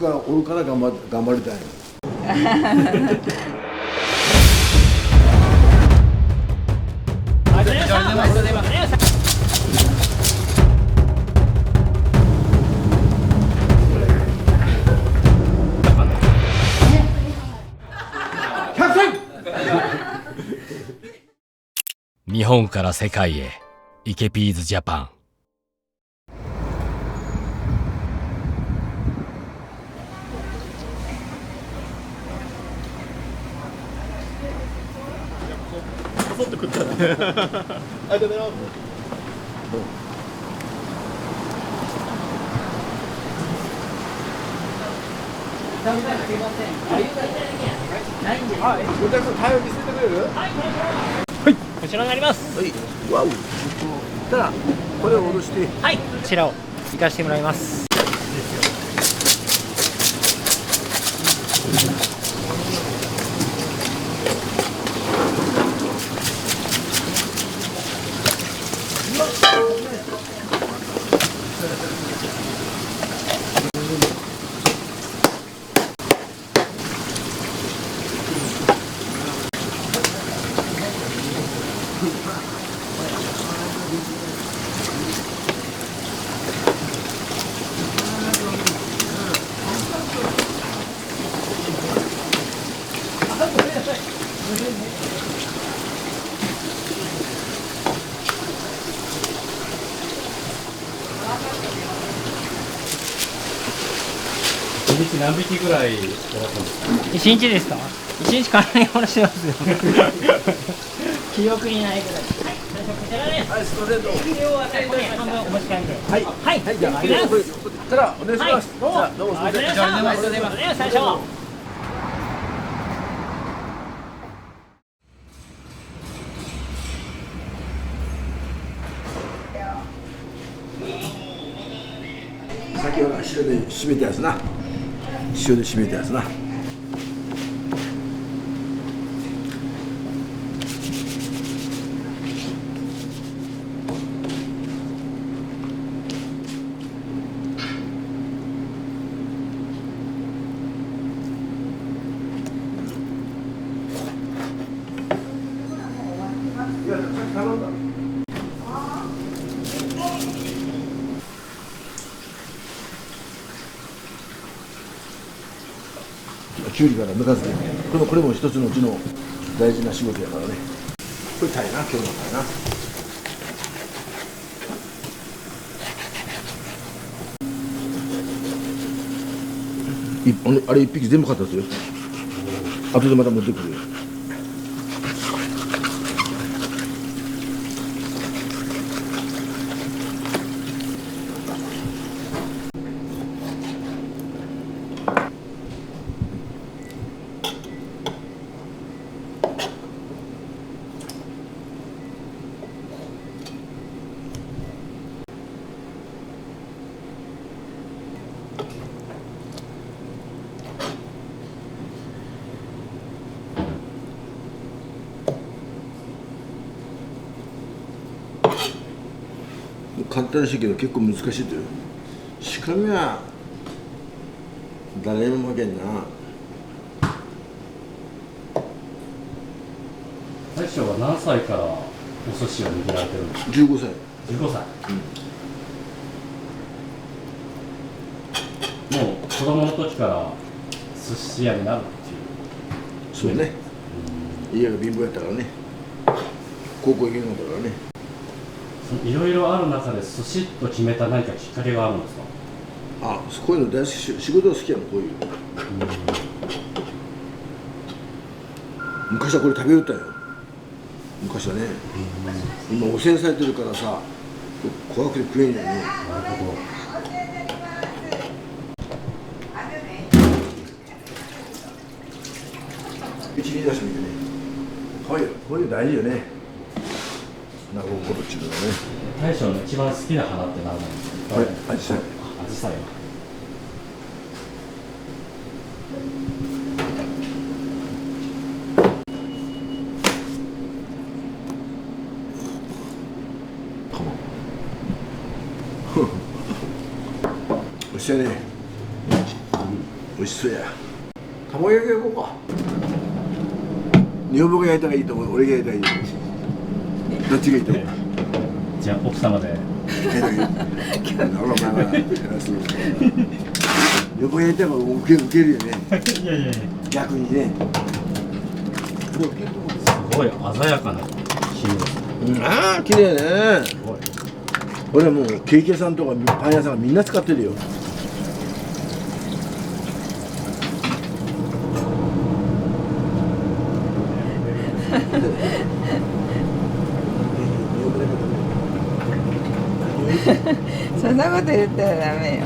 がおるから頑張りたいの。日本から世界へ、イケピーズジャパン。そっと食ったね。ありがとうございます。お客さん対応見せてくれる？こちらになります。はい。わお。たらこれを下ろして。はい、こちらを行かせてもらいます。1日何匹ぐらいやらったんですか？1日ですか？1日かなりおろしてますよ。記憶にないぐらい。はい、最初こちらです。はい、すみません。どうも。量はここに半分お持ち帰りで。はい。はい、はい、じゃあありがとうございます。たらお願いします。どうも。さあどうもすみません。ありがとうございます。最初。先ほど塩で締めたやつな。塩で締めたやつな。いや、さっき頼んだ。きゅうりから抜かずに、これも一つのうちの大事な仕事やからね。これタイな、今日のタイな。あれ一匹全部買ったんですよ。後でまた持ってくるよ。簡単らしいけど結構難しいとよ。仕込みは誰にも負けんな。大将は何歳からお寿司を握られてるんですか15歳。？15歳。もう子供の時から寿司屋になるっていう。そうね。家が貧乏やったからね。高校行けなかったからね。いろいろある中で寿司と決めた何かきっかけがあるんですか？あ、こういうの大好き。仕事が好きやの、こういう。昔はこれ食べよったよ。昔はね。今汚染されてるからさ、怖くて食えんよね。なるほど。一輪出してみてね。こういう大事よね。なるほどっていうのはね。大将の一番好きな花って何なんですか？これ、アジサイ。アジサイは。おっしゃね。美味しそうや。卵焼き焼こうか。女房が焼いたらいいと思う。俺が焼いたらいいと思う。どっちがいいと思う。じゃあ奥様で。焼いたらいい。ほらまあまあ。女房が焼いたら受けるよね。いやいやいや。逆にね。これ受けると思うんですよ。すごい鮮やかな黄色。ああ綺麗ね。すごい。俺はもうケーキ屋さんとかパン屋さんがみんな使ってるよ。そんなこと言ったらダメよ。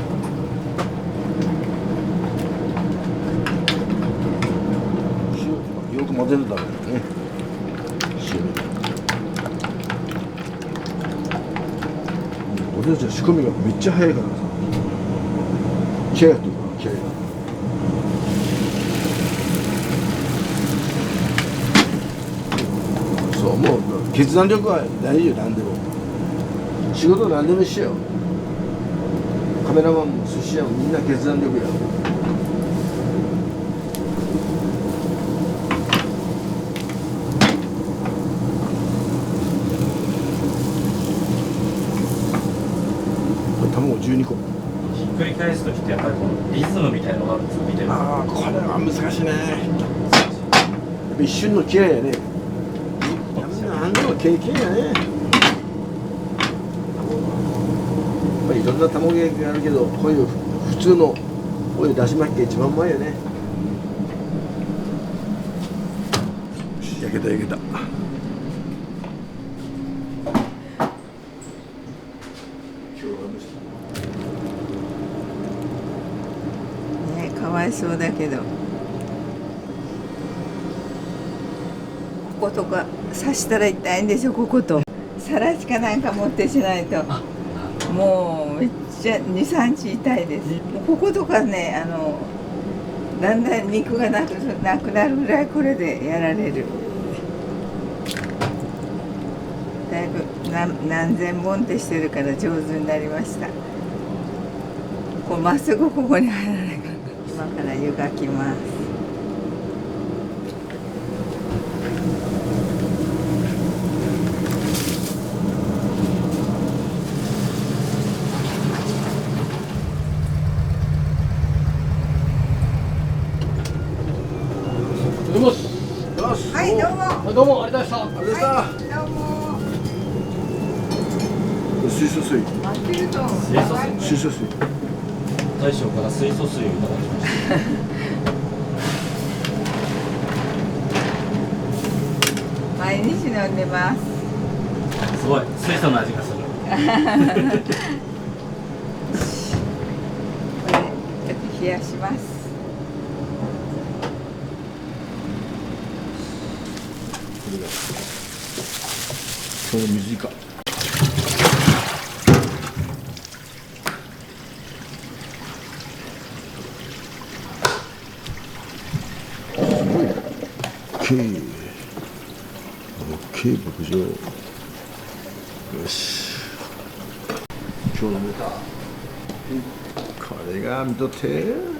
塩よく混ぜるだろうね。塩。俺たちは仕込みがめっちゃ早いからさ。気合いやってるから気合いが。そうもう決断力は大事よ何でも。仕事何でも一緒よ。カメラマンも寿司屋もみんな決断力や。卵12個。ひっくり返すときってやっぱりこのリズムみたいなのがあるんですよ、見てる。ああこれは難しいね。やっぱ一瞬の気合いやね。みんな何でも経験やね。いろんな卵焼きがあるけど、こういう普通のこういうだし巻きが一番うまいよね。焼けた焼けた。ね、かわいそうだけど。こことか刺したら痛いんでしょ、ここと。さらしかなんか持ってしないと。もうめっちゃ2、3日痛いです。もうこことかね、だんだん肉がなくなるぐらいこれでやられる。だいぶ何千本ってしてるから上手になりました。こうまっすぐここに入らないから。今から湯がきます。はい、どうも。どうもありがとうございました。ありがとうございました。どうも。水素水。待ってると。水素水。大将から水素水をいただきました。毎日飲んでます。すごい水素の味がする。これちょっと冷やします。今日の水いか。OK 牧場。よし。今日のネタ。これが見とって。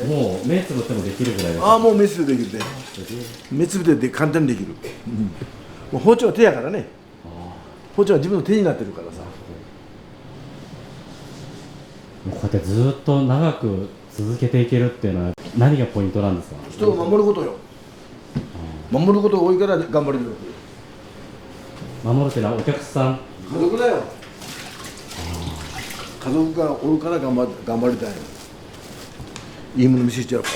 もう目つぶってもできるぐらいだ。ああもう目つぶできるね。目つぶで簡単にできる。もう包丁は手やからね。包丁は自分の手になってるからさ。こうやってずっと長く続けていけるっていうのは何がポイントなんですか？人を守ることよ。守ることが多いから頑張れるわけ。守るっていうのはお客さん。家族だよ。家族がおるから頑張りたい。いいもの見せちゃうか。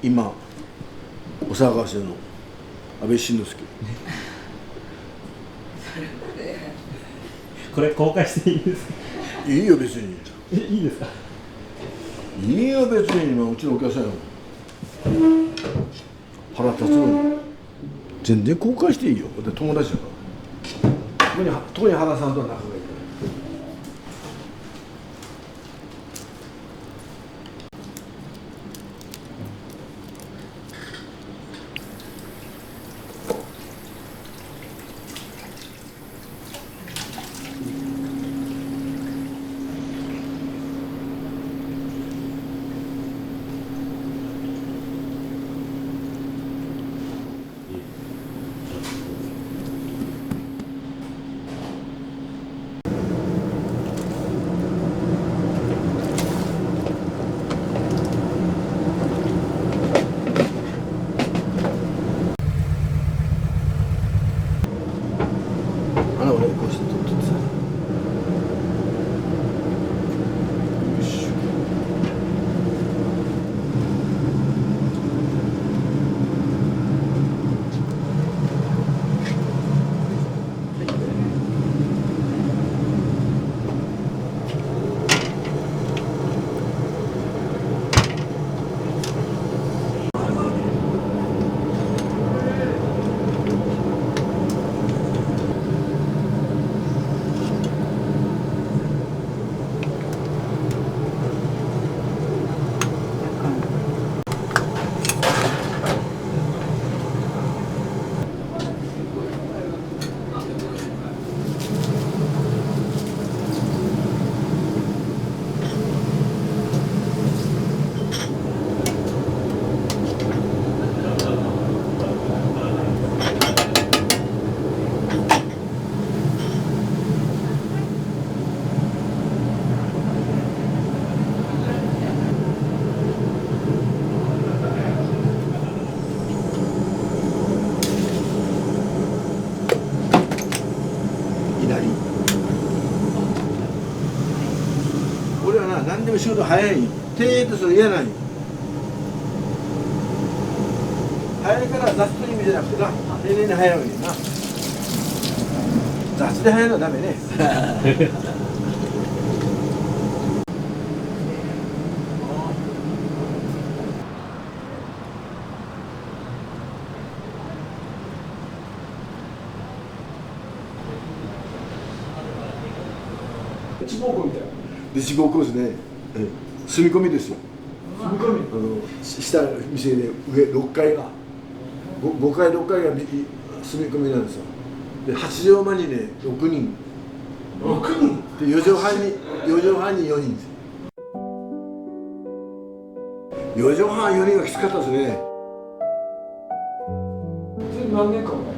今お騒がせの安倍晋之助。これ公開していいですか？いいよ別に。いいですか？いいよ別に今うちのお客さんよ腹立つのに全然交換していいよだって友達だから特に原さんとは仲がいいから穴をねこうして取ってさよし俺はな何でも仕事早いてーってそれ嫌なんよ早いから雑という意味じゃなくてな丁寧に早いのにな雑で早いのはダメね一方向みたいな。で地獄ですね住み込みですよ踏み込み。下店で上6階が5階6階が住み込みなんですよで8畳間にね6人6人。で4畳半に4人です4畳半4人がきつかったですねそれ何年間も。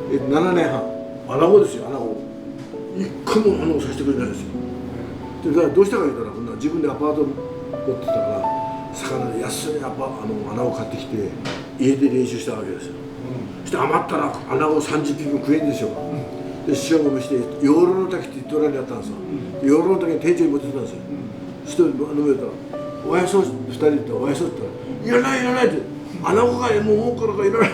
7年半穴子ですよ穴子一個も穴子させてくれないですよでだからどうしたか言ったらこんな自分でアパート持ってたから魚で安い穴子買ってきて家で練習したわけですよ、そして余ったら穴子30匹も食えんですよ、で師匠もして養老の滝って言っておられやったんですよ、養老の滝に店長に持ってったんですよ、そして飲めたら「おやそ2人でおやそ」って言ったら「いらないいらない」って「穴子がもう儲かるからいらない」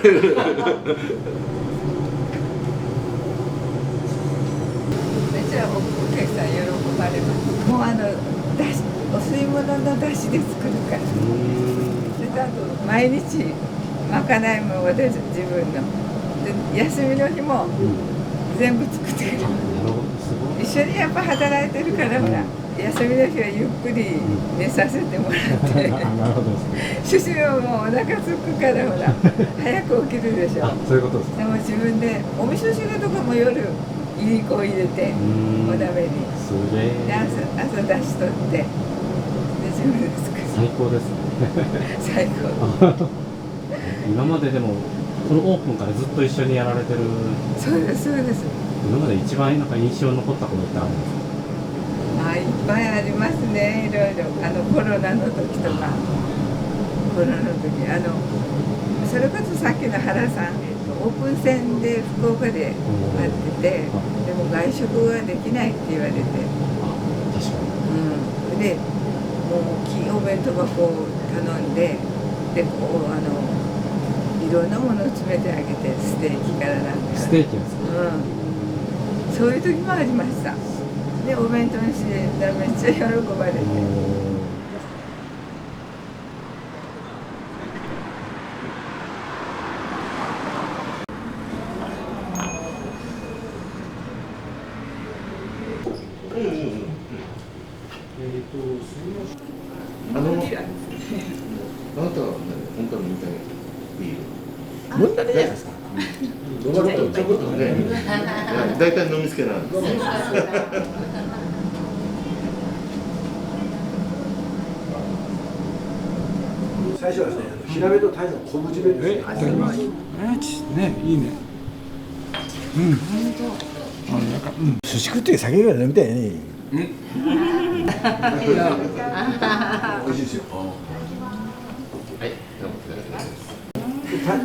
めっちゃお客さん喜ばれます。もうだしお吸い物のだしで作るから。それとあと毎日まかないも私自分ので休みの日も全部作ってくる。なるほど、すごい。一緒にやっぱ働いてるからほら休みの日はゆっくり寝させてもらってなるほどですね。主人はもうお腹すくからほら早く起きるでしょ。あ、そういうことですか。でも自分でお味噌汁とかも夜いりこを入れてお鍋にすげでえ。朝出しとってで自分で作る最高ですね。最高今まででもこのオープンからずっと一緒にやられてる。そうですそうです今まで一番なんか印象に残ったことってあるんですか。まあいっぱいありますねいろいろコロナの時とかコロナの時それこそさっきの原さんオープン戦で福岡で会っててでも外食はできないって言われて確かに。でもう大きいお弁当箱を頼んででこういろんなものを詰めてあげてステーキからなんかステーキですか。そういう時もありましたでお弁当にしてたらめっちゃ喜ばれてトルみたいなビール。問題ないじゃないですか。ちょこっとね。大体飲みつけなんです。最初はですね、ヒラメとタイの昆布締めですね。いただきます。ね、いいね。寿司食って酒ぐらい飲みたいね。美味しいですよ。はい。どうも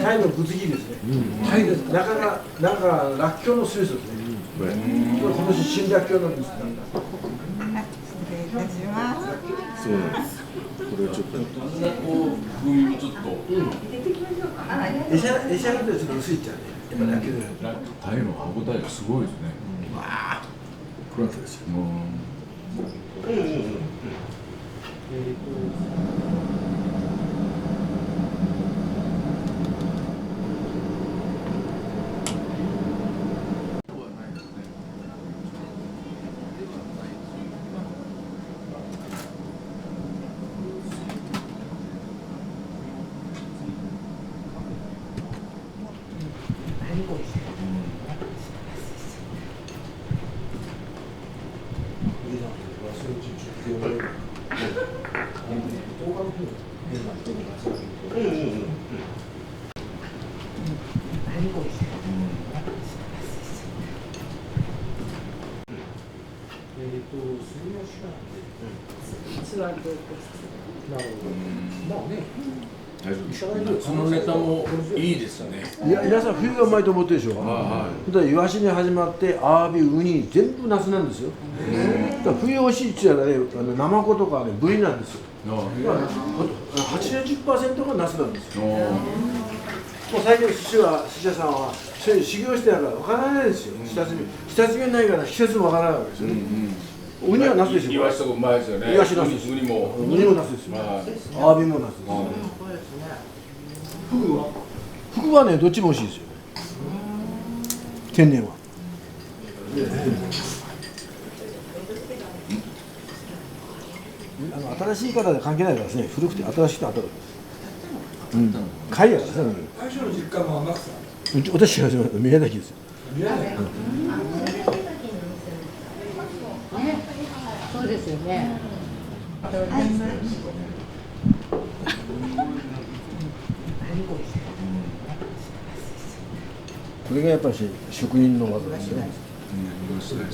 タイのぶつ切りですね。タイです。中がらっきょうのスープですね。これ今年新らっきょうなんです。失礼いたします。そうなんです。これをちょっと。エシャロってちょっと薄いっちゃうね。やっぱらっきょうで。タイの歯ごたえがすごいですね。フランスですよ。そのネタもいいですね。いや、皆さん冬がうまいと思ってるでしょ。だからイワシに始まってアワビ、ウニ全部夏なんですよ。だから冬美味しいって言ったらね、ナマコとかねブリなんですよ。だから80%が夏なんですよ。もう最近の寿司屋さんはそういう修行してないからわからないですよ。下積みないから季節もわからないわけですよ。ウニは夏ですよ。イワシとかうまいですよね。イワシ夏です。ウニもウニも夏ですよ。アワビも夏です。フグはね、どっちも美味しいですよ。天然は。新しい方で関係ないからですね。古くて新しくて当たるんです。貝やからですね。最初の実家の天草。私が宮崎ですよ。そうですよね。これがやっぱり職人の技ですよね。それは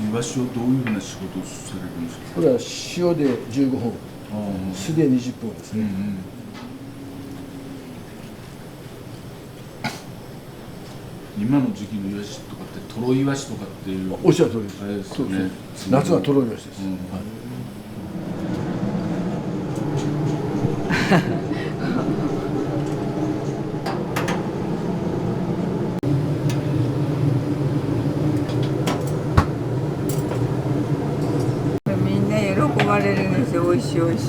イワシをどういうふうな仕事をされるんですか。これは塩で15分、酢で20分ですね。今の時期のイワシとかってトロイワシとかっていう。おっしゃる通りです。あれですよね。夏はトロイワシです。みんな喜ばれるんですよ。美味しい美味しい。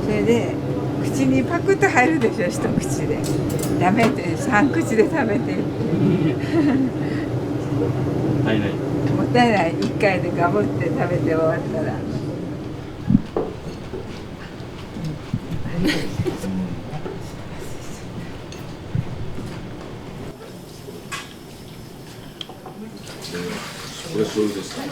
それで口にパクッと入るでしょ、一口で。ダメって3口で食べて。はいない。もったいない。1回でガブって食べて終わったら。これ醤油ですか。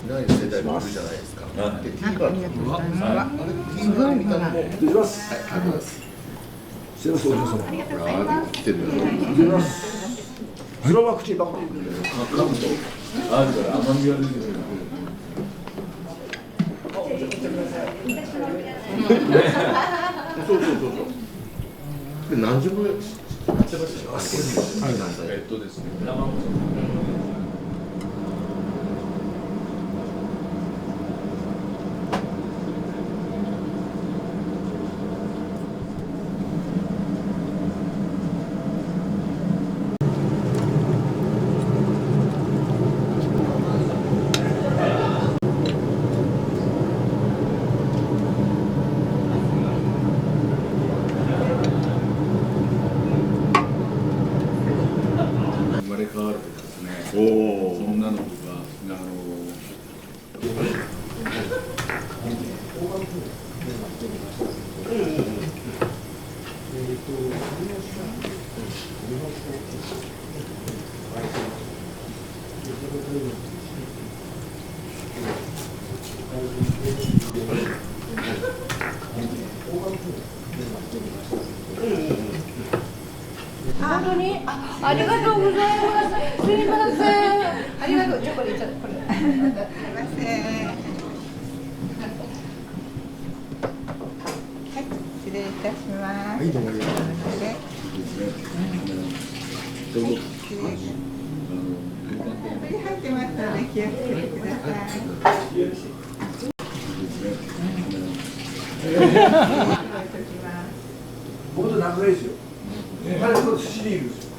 長い世代もいるじゃないですか。で、ティーバーとか。ティーバーみたいなのも。失礼します。すいません、お嬢様。来てるよ。失礼します。そのまま口にバカ。あるから甘みが出てくる。そう。で、何時もやってましたよ。ですね。本当にありがとうございます。すいません。ありがとう。じゃあこれこれ。すいません。はい、失礼いたします。はいどうもありがとうございます。どうぞ。失礼します。入ってますので気をつけてください。僕と仲がいいですよ。彼と寿司リーグですよ。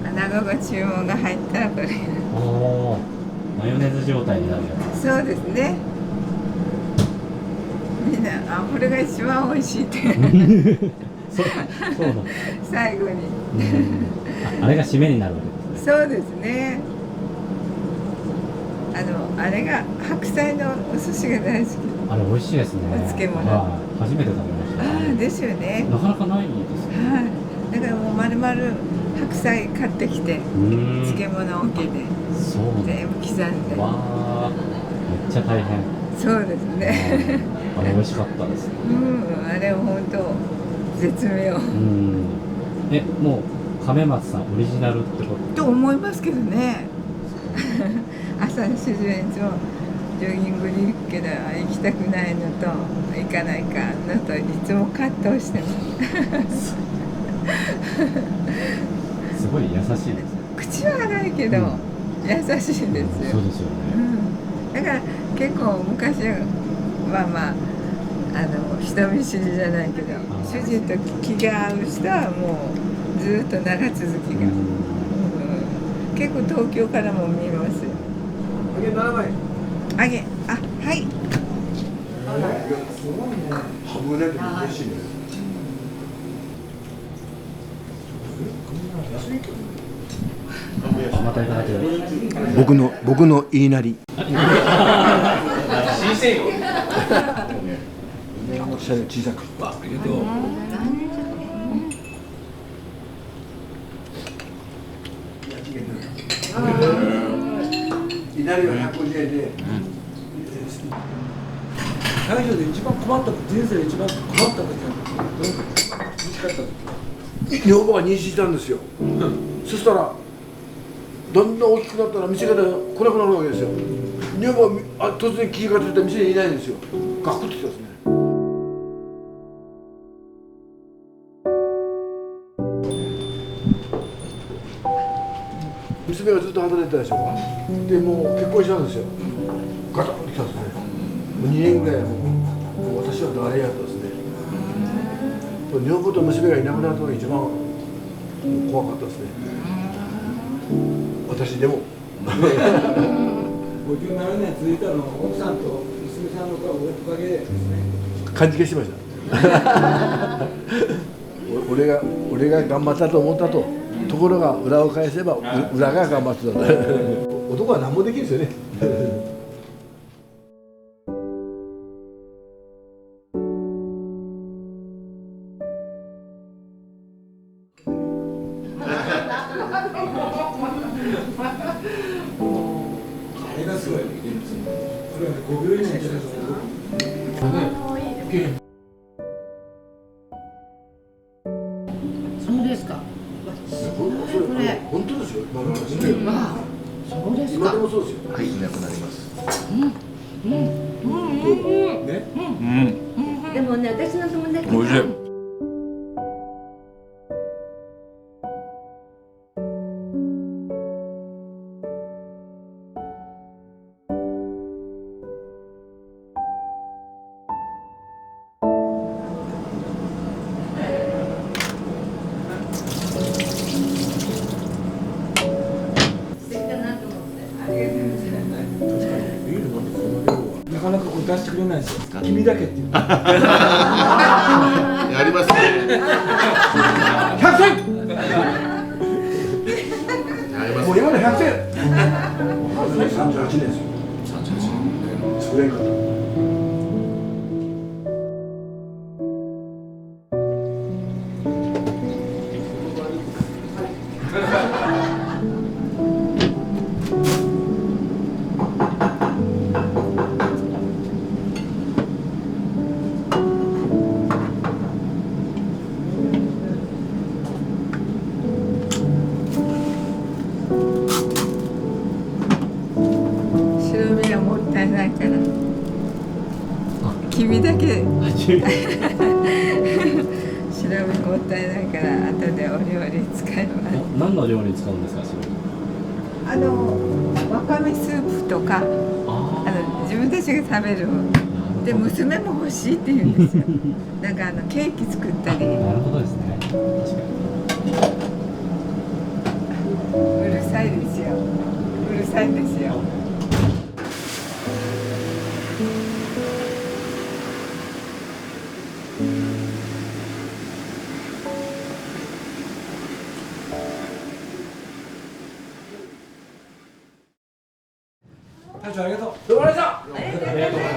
穴子が注文が入ったらこれ。おお、マヨネーズ状態になるやつ。そうですね。みんなこれが一番美味しいってそうだ。最後に。あれが締めになるわけですね。そうですね。あれが白菜のお寿司が大好き。あれ美味しいですね。お漬物。はい、初めて食べました。ですよね。なかなかないですね。はい。だからもう丸々白菜買ってきて漬物桶でそう全部刻んで。わあ、めっちゃ大変。そうですね。あれ美味しかったです。あれは本当絶妙。もう亀松さんオリジナルってこと？と思いますけどね。朝の主人いつもジョギングに行くけど行きたくないのと行かないかのといつも葛藤してます。すごい優しいです。口は荒いけど、優しいですよ。そうですよね。だから結構昔は人見知りじゃないけど主人と気が合う人はもうずっと長続きが、結構東京からも見ますよ。揚げ7枚。はい。すごいね。ハブねって嬉しいね。またいただける。僕の言いなり。小さく。ありがとう。いなりは150円で。大将で一番困った時、人生で一番困った時は難しかった時。女房が妊娠したんですよ。そしたらだんだん大きくなったら店から来なくなるわけですよ。女房が突然気が付いたら店にいないんですよ。ガクッときたですね。娘がずっと働いてたでしょ。でもう結婚したんですよ。ガタッときたんですね。もう2年ぐらいもう私は誰やったですね。女房と娘がいなくなったのが一番怖かったですね。私でも。57年続いたの奥さんと娘さんのおかげですね。感じがしました。俺が頑張ったと思ったと。ところが裏を返せば裏が頑張ってた。男は何もできるんですよね。あれがすごい。それはね、5秒以内にやってたと思う。そうですか。これ本当ですよ。そうですか。今でもそうですよ。はい、いなくなります。でもね、私の友達おいしい。なかなかこう出してくれないですよ。君だけっていう。やりますね。 100点。やります。もう今の100点。38年ですよ。それからないから君だけ調べもったいないから後でお料理使います。何の料理に使うんですか、それ。わかめスープとか自分たちが食べるで娘も欲しいって言うんですよ。だからケーキ作ったり。なるほどですね。確かに。うるさいですよ。うるさいですよ。隊長ありがとう。どうもありがとう。ありがとうござい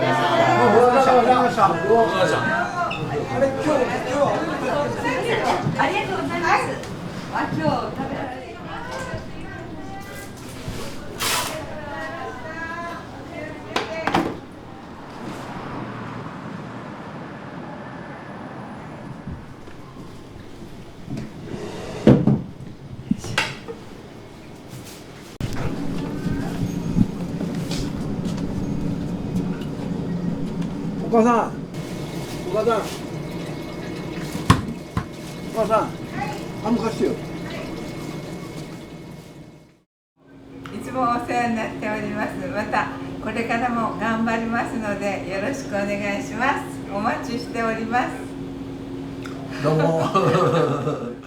ました。あれ今日はありがとうございます。あ、今日食べられる。お母さん、お母さん、お母さん、あんま貸してよ。いつもお世話になっております。またこれからも頑張りますのでよろしくお願いします。お待ちしております。どうも。